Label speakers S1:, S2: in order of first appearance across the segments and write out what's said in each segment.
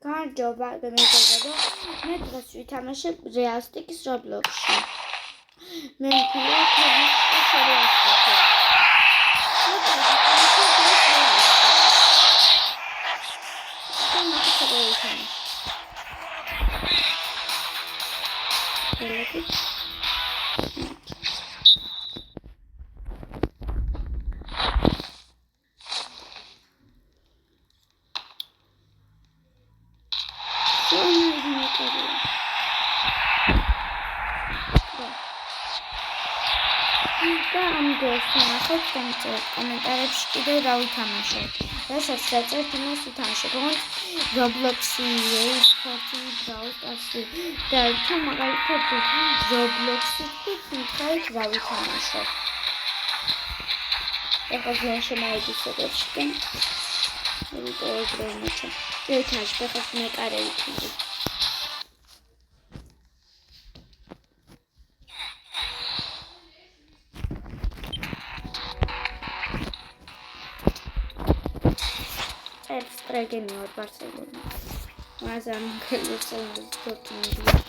S1: გამარჯობა მეგობრებო, მე დღეს ვითამაშებ რეალისტიკის Roblox-ში. მე მქონია კომენტარებში კიდევ რა ვითამაშოთ. რასაც დაწერთ, იმას ვითამაშოთ. როგორც Roblox-ი, e-sport-ი, Brawl Stars-ი და თუ მაგალითად Roblox-ი თქვით, რა ვითამაშოთ. ეხლა ძალიან შემაეգისებებშკენ. ვიტოებრემეჩა. ერთაში ფეხას მეკარე ვიქნები. Трагедия от Барселоны. Мазан колесо допинга.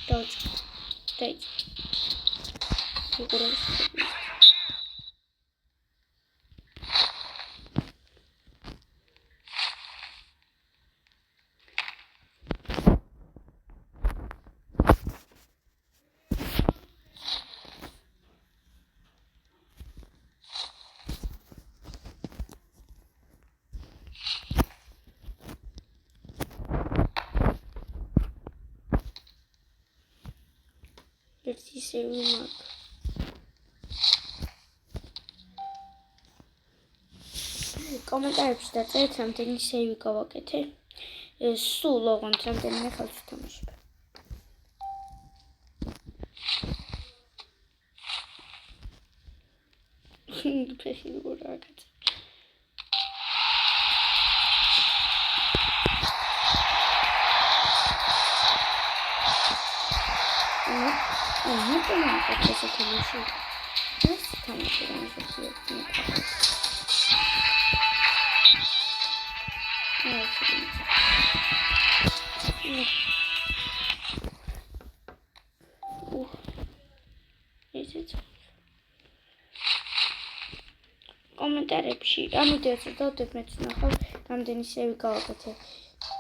S1: Точка. Треть. ერთი სევი მაქვს. კომენტარებში დაწერეთ, რამდენი სევი გავაკეთე. სულ ოღონდ რამდენიმე ხალხი თამაშობ. ფეხი როგორ აკეთე. Ну, понимаю, как я это лучше. Просто там еще не сделать не так. Ух. Видите? Комментарებში ამოდიოც დავდებმეთ ნახავ რამდენი სევი გავაკეთე.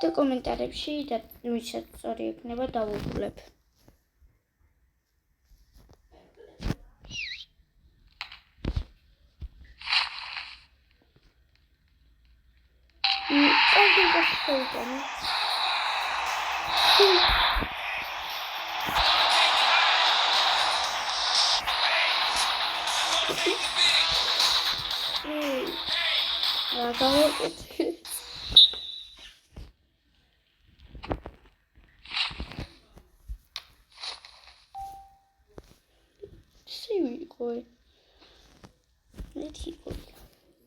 S1: და კომენტარებში და ვისაც სწორი ექნება დავუყოლებ.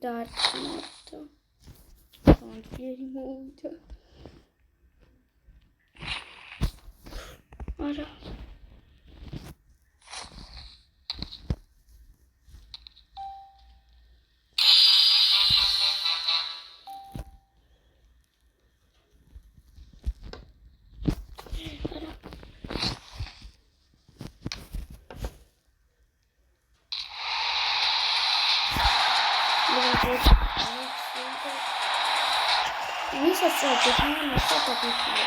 S1: Dark mode. Can't really move. Ara. Вisa сзади, на что попытали.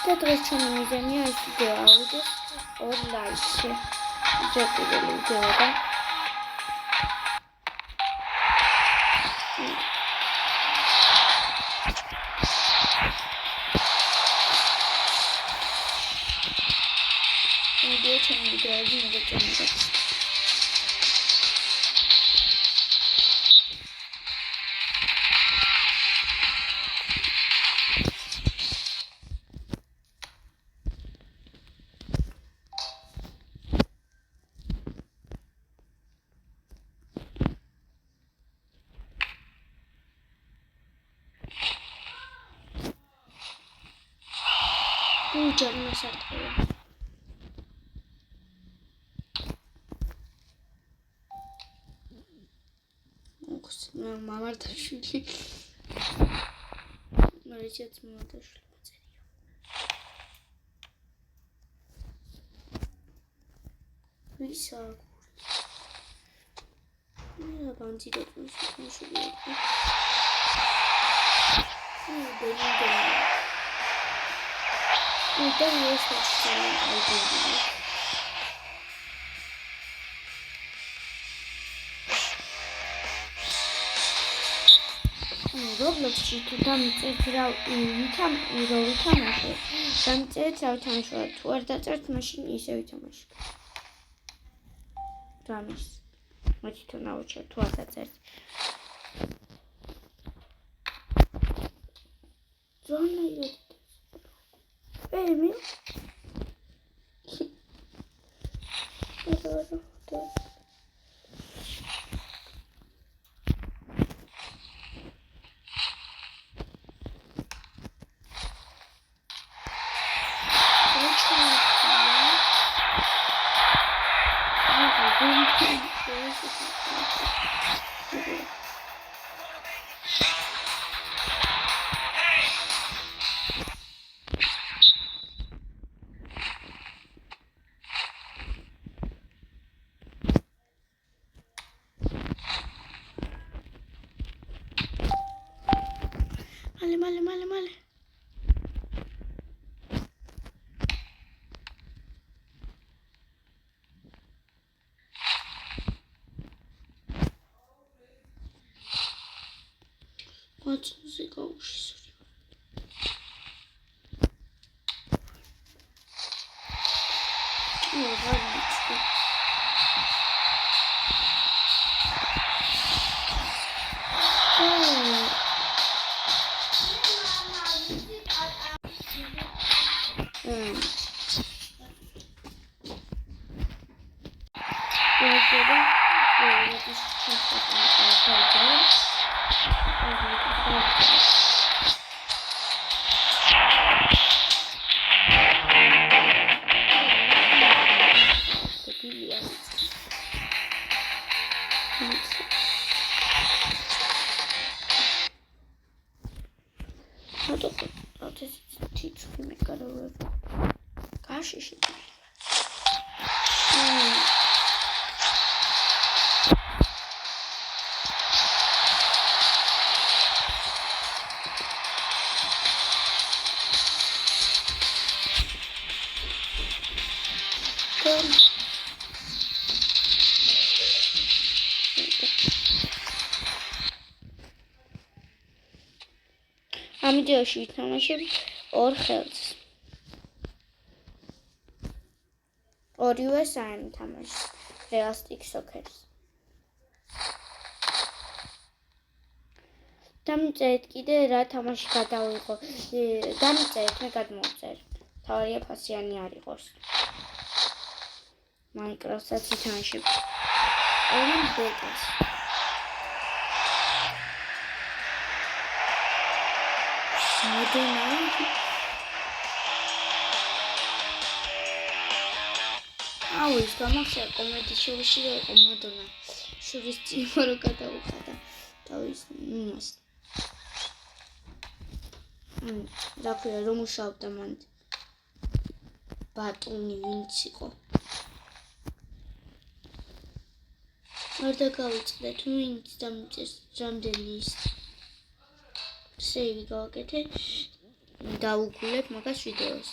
S1: Это что мы занимаемся аудио онлайн. Джеки видео, да? Canım satıyor. მამარდაშვილი. მარიჩაც მამარდაშვილი წერია. ვისა? მე ბანძი და თუნშული. ბელინდა. და ეს არის Roblox-ში თუ დამწერთ რა ვითამაშო, დამწერთ რა ვითამაშო, თუ არ დაწერთ, მაშინ ისე ვითამაშო. დამის. მოდი თუ ნაუჩერ, თუ არ დაწერთ. ზონაიო. მე მალე. What's it go? ამ ვიდეოში ვითამაშებ ორ ხელს. ორივე საერთამაშს Realistic Soccers. დამწერეთ კიდე რა თამაში გადავიღო. დამწერეთ, მე გადმოვწერ. თავარია ფასიანი არ იყოს. Minecraft-საც ვითამაშებ. ორი ბეტას. მოდენა ის გამახსენე კომედის შოუში რა იყო მადონა შურის წინო რო გადაუხადა თავის იმას რა ქვია რომ მუშაობდა მან ბატონი ვინც იყო არ დაგავიწყდეთ ვინც დამწერს რამდენი ის სეივი გავაკეთე დავუგულებ მაგას ვიდეოს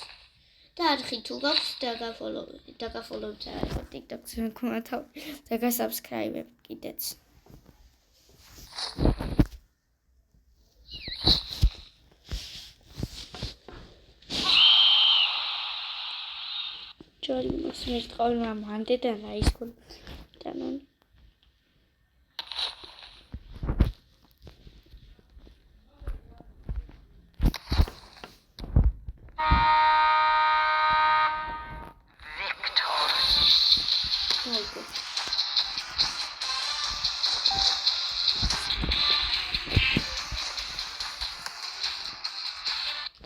S1: და არხი თუ გაქვს დაგაფოლოვდეთ არა TikTok-ზე მქონდა თავი და გასაბსკრაიბებ კიდეც ჯარი მოსმის ყოლმა მანდედან აი სკოლიდან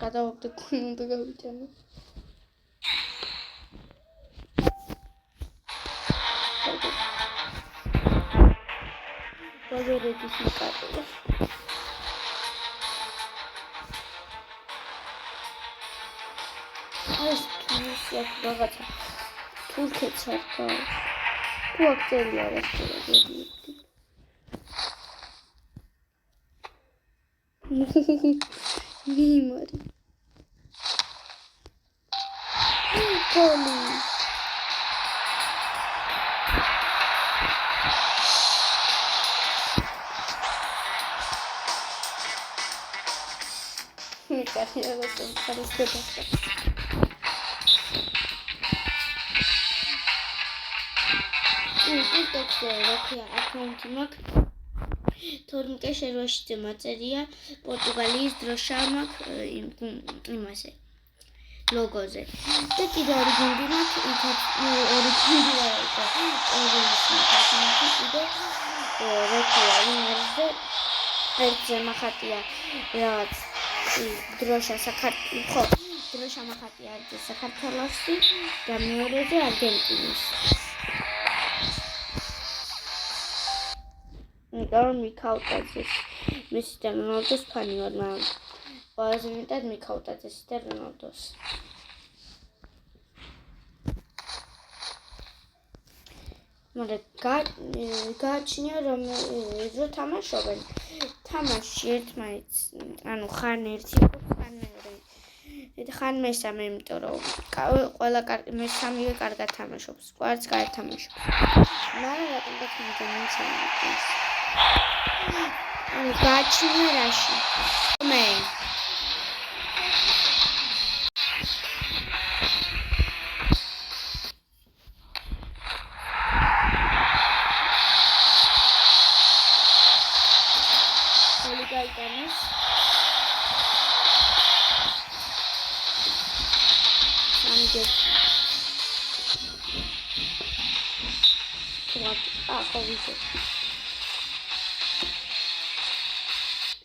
S1: გადავაგდე უნდა გავიტანო კოლორების მიკატო. ეს თუნისი აქ რაღაცა თურქეთს არ გავს. თუ აქ წერია რასტურები. მიმარი. Holy. Აკაუნტი მაქვს. თორმეტე შერვაშიძე მაწერია პორტუგალიის დროშა მაქვს იმაზე ლოგოზე. და კიდევ ორი გუნდი მაქვს, ორი გუნდი და ერთზე მახატია რაღაც დროშა დროშა მახატია ერთზე საქართველოსი და მეორეზე არგენტინის. მიქაუტაძეს მისი და რონალდოს ფანი ვარ, მაგრამ ყველაზე მეტად მიქაუტაძეს და რონალდოს. მაგრამ გააჩნია რომ თამაშობენ თამაში ერთმანეთს, ანუ ხან ერთი ხან მეორე. ხან მესამე, იმიტომ რომ ყველა მესამე კარგად თამაშობს, კვარც კარგად თამაშობს. მაგრამ რატომ გაგიჩნია გააჩნია რაში? მე გაიტანეს ამგეთ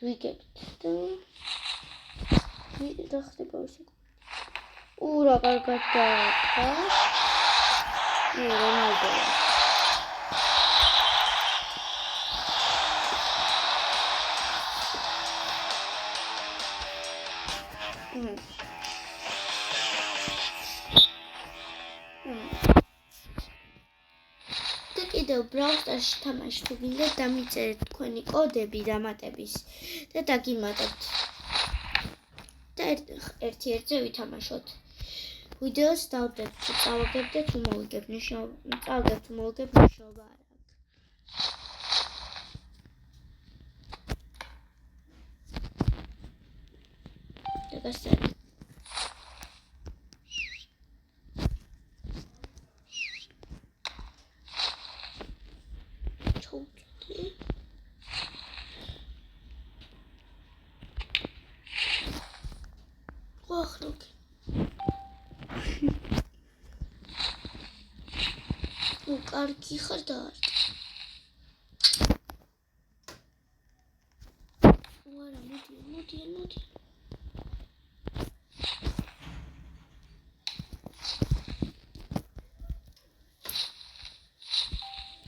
S1: ვიგებთ და რა ხდება ისე? რა კარგად დააყო. რონალდო. და კიდევ Brawl Stars-ში თამაში თუ გინდათ დამიწერეთ თქვენი კოდები დამატების და დაგიმატებთ. და ერთ-ერთზე ვითამაშოთ. ვიდეოს დავდებთ, წავაგებდეთ, თუ მოვიგებ წავდებთ, თუ მოვიგებ მნიშვნელობა არ აქვს. და გასწავლეთ. კარგი ხარ და არა. მოდი.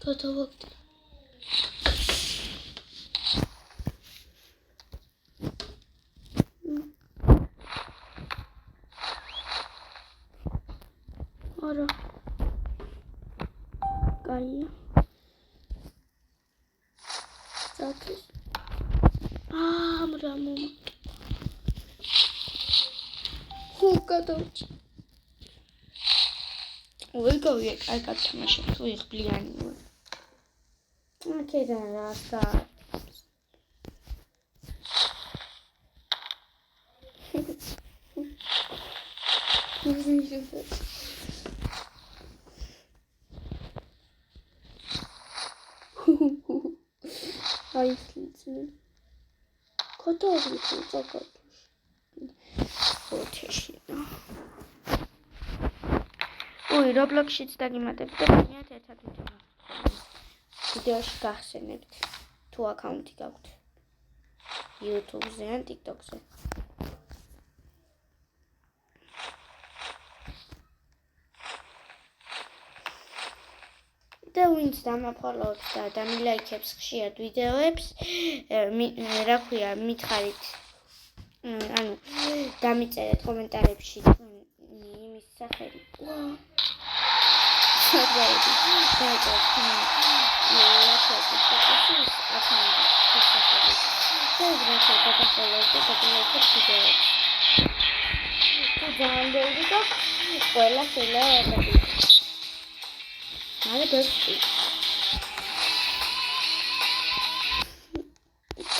S1: გადავაგდე. არა. Кайя. Закрыть. Мраму. Гадавч. Выговик, как тамаша, твоих влияний. Окей, да, рассказать. Айслицэн. Готовы закатуш. Ოთეშინა. Roblox-ში დაგიმატებთ და მეათ ერთად ვიტანოთ. ვიდეოში გახსენებთ თუ აკაუნტი გაქვთ. YouTube-ზე ან TikTok-ზე. და ვინ ვინც დამაფოლოებს და დამილაიქებს ხშირად ვიდეოებს, რა ქვია, მითხარით, ანუ დამიწერეთ კომენტარებში იმის სახელი. სადღაები დაიწყოთ ლაიქები ფოტოსის აკაუნტი შესაძლებელი. შეიძლება დაგახოლოთ და დაგილაიქოთ ვიდეოებს. თუ ძალიან ბევრი გაქვს, ყველა შეიძლება დაგილაიქოთ. არა ბევრი.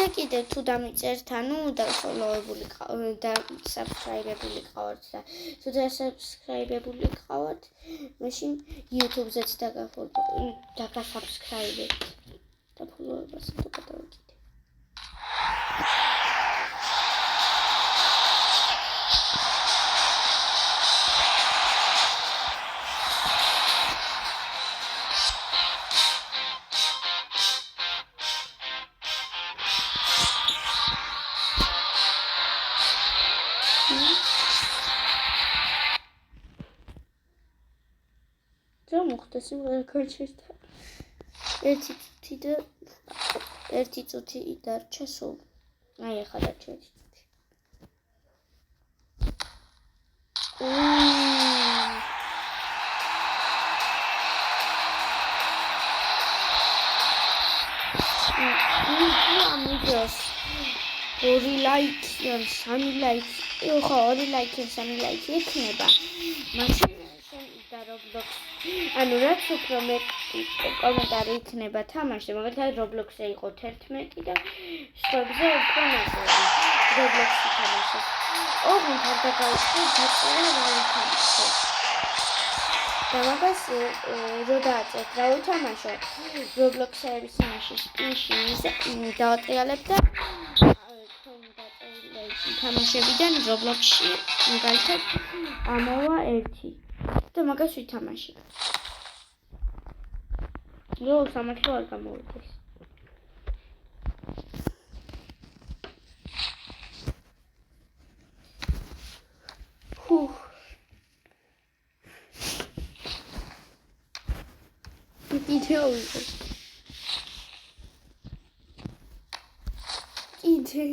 S1: და კიდევ თუ დამიწერთ, ანუ დაფოლოებული და subscribe-ებული ყავართ და თუ subscribe-ებული ყავართ, მაშინ YouTube-ზეც დაგასubscribe-ებთ. და ფოლოებას თუ გადავაკეთე. მოხდა სიმღერა გაჩერდა. ერთი წუთი დარჩა სულ. აი ახლა დარჩა ერთი წუთი. ამიჯოს 2 ლაიქი ან 3 ლაიქი. ხო, 2 ლაიქი ან 3 ლაიქი იქნება. მაშინ და Roblox. ანუ რაც უფრო მეტი კომენტარი იქნება თამაშზე, მაგალითად Roblox-ზე იყო 11 და სხვებზე უფრო ნაკლები. Roblox-ი თამაშობს. ოღონდ არ დაგაუწყო დაწერა რა ვითამაშო. და მაგას რო დააწერთ რა ვითამაშო, Roblox-ების თამაში სპინში დავატრიალებ და თამაშებიდან Roblox-ში მაგალითად ამოვა 1 და მაგას ვითამაშებ. რო სამართლა არ გამოვიდეს. კიდე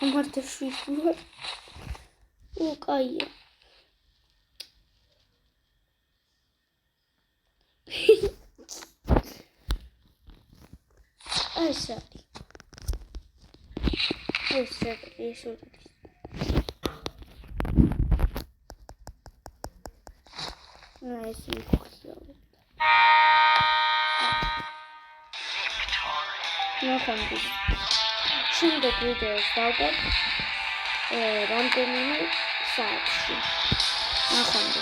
S1: ამართა შვიდია. კაია. Sorry. Nice and cool. ნახონდი. შემდეგ ვიდეოს დავდებ რამდენიმე საათში. ნახონდი.